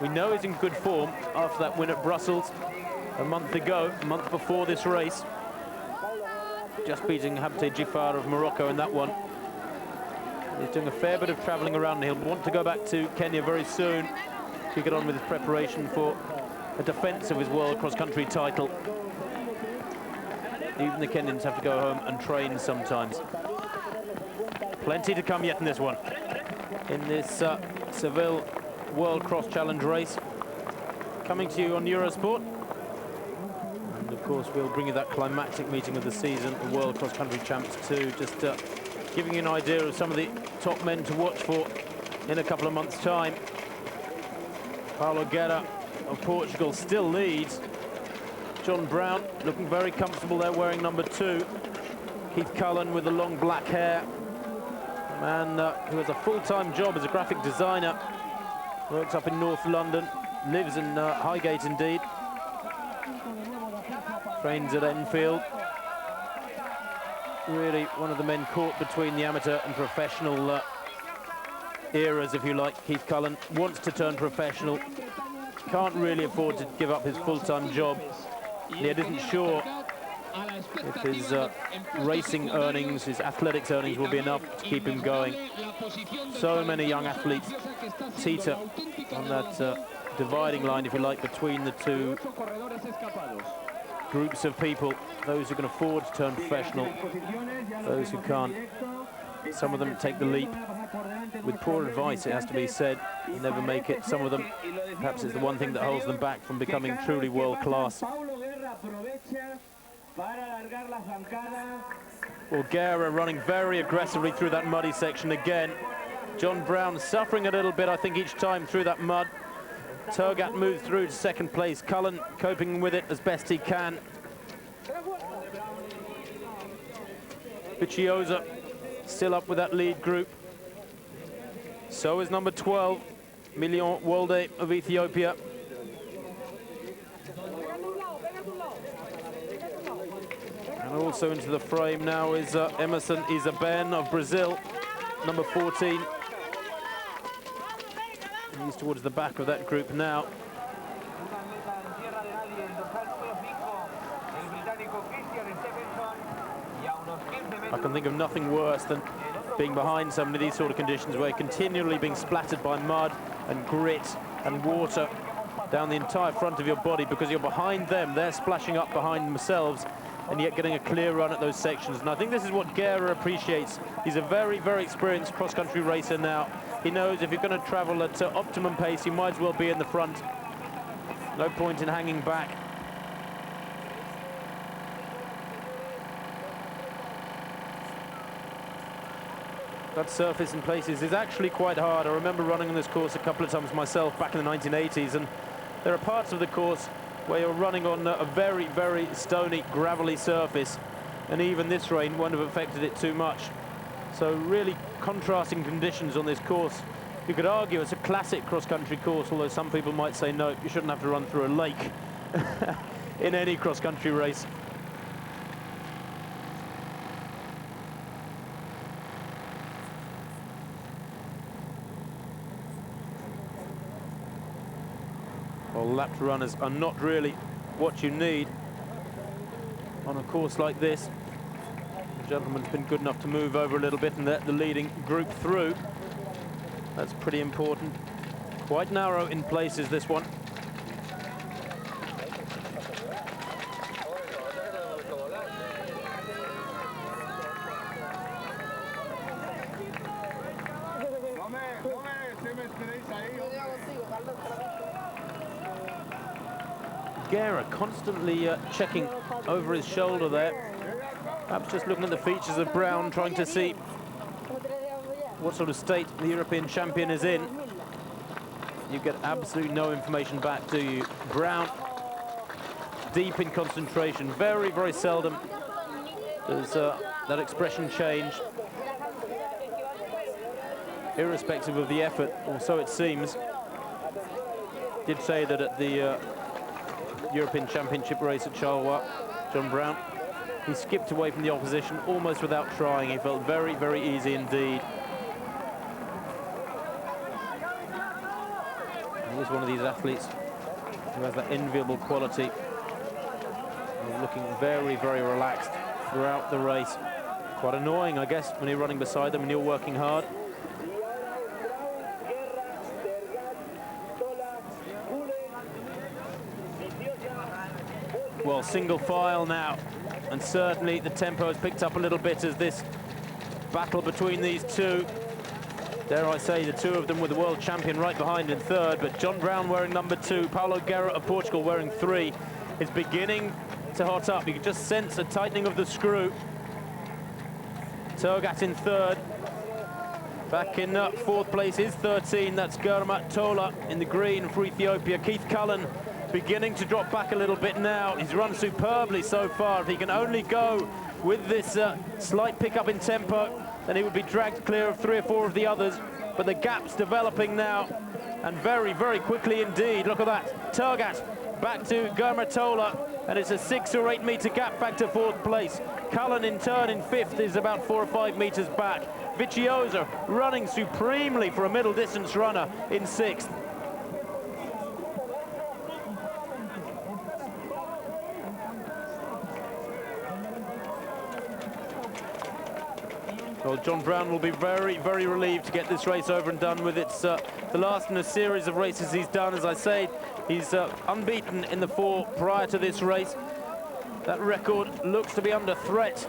we know he's in good form after that win at Brussels a month ago, a month before this race. Just beating Habte Jifar of Morocco in that one. He's doing a fair bit of travelling around, and he'll want to go back to Kenya very soon to get on with his preparation for a defence of his world cross-country title. Even the Kenyans have to go home and train sometimes. Plenty to come yet in this one. In this Seville World Cross Challenge race. Coming to you on Eurosport. And of course, we'll bring you that climactic meeting of the season, the World Cross Country Champs too. Just giving you an idea of some of the top men to watch for in a couple of months' time. Paulo Guerra of Portugal still leads. John Brown looking very comfortable there, wearing number 2. Keith Cullen with the long black hair. A man who has a full-time job as a graphic designer. Works up in North London, lives in Highgate indeed. Trains at Enfield. Really one of the men caught between the amateur and professional eras, if you like. Keith Cullen wants to turn professional. Can't really afford to give up his full-time job. Yet isn't sure if his racing earnings, his athletics earnings will be enough to keep him going. So many young athletes teeter on that dividing line, if you like, between the two groups of people. Those who can afford to turn professional, those who can't. Some of them take the leap with poor advice, it has to be said, never make it. Some of them, perhaps it's the one thing that holds them back from becoming truly world-class. Well, Guerra running very aggressively through that muddy section again. John Brown suffering a little bit, I think, each time through that mud. Turgat moved through to second place. Cullen coping with it as best he can. Bichioza still up with that lead group. So is number 12, Million Wolde of Ethiopia. And also into the frame now is Emerson Isaben of Brazil, number 14. He's towards the back of that group now. I can think of nothing worse than being behind some of these sort of conditions where you're continually being splattered by mud and grit and water down the entire front of your body because you're behind them. They're splashing up behind themselves and yet getting a clear run at those sections. And I think this is what Guerra appreciates. He's a very, very experienced cross-country racer now. He knows if you're going to travel at optimum pace, you might as well be in the front. No point in hanging back. That surface in places is actually quite hard. I remember running on this course a couple of times myself back in the 1980s, and there are parts of the course where you're running on a very, very stony, gravelly surface, and even this rain won't have affected it too much. So really contrasting conditions on this course. You could argue it's a classic cross-country course, although some people might say, no, you shouldn't have to run through a lake in any cross-country race. Well, lapped runners are not really what you need on a course like this. The gentleman's been good enough to move over a little bit and let the leading group through. That's pretty important. Quite narrow in places, this one. Guerra constantly checking over his shoulder there. Perhaps just looking at the features of Brown, trying to see what sort of state the European champion is in. You get absolutely no information back, do you? Brown, deep in concentration. Very, very seldom does that expression change. Irrespective of the effort, or so it seems. Did say that at the European Championship race at Charleroi, John Brown, he skipped away from the opposition almost without trying. He felt very, very easy indeed. He is one of these athletes who has that enviable quality of looking very, very relaxed throughout the race. Quite annoying, I guess, when you're running beside them and you're working hard. Well, single file now, and certainly the tempo has picked up a little bit as this battle between these two, dare I say, the two of them with the world champion right behind in third, but John Brown wearing number 2, Paulo Guerra of Portugal wearing 3, is beginning to hot up. You can just sense a tightening of the screw. Tergat in third. Back in fourth place is 13, that's Gurmat Tola in the green for Ethiopia. Keith Cullen beginning to drop back a little bit now. He's run superbly so far. If he can only go with this slight pickup in tempo, then he would be dragged clear of 3 or 4 of the others. But the gap's developing now, and very, very quickly indeed. Look at that. Tergat back to Gurmat Tola, and it's a 6 or 8 meter gap back to fourth place. Cullen in turn in fifth is about 4 or 5 meters back. Viciosa running supremely for a middle distance runner in sixth. Well, John Brown will be very, very relieved to get this race over and done with. It's the last in a series of races he's done. As I say, he's unbeaten in the 4 prior to this race. That record looks to be under threat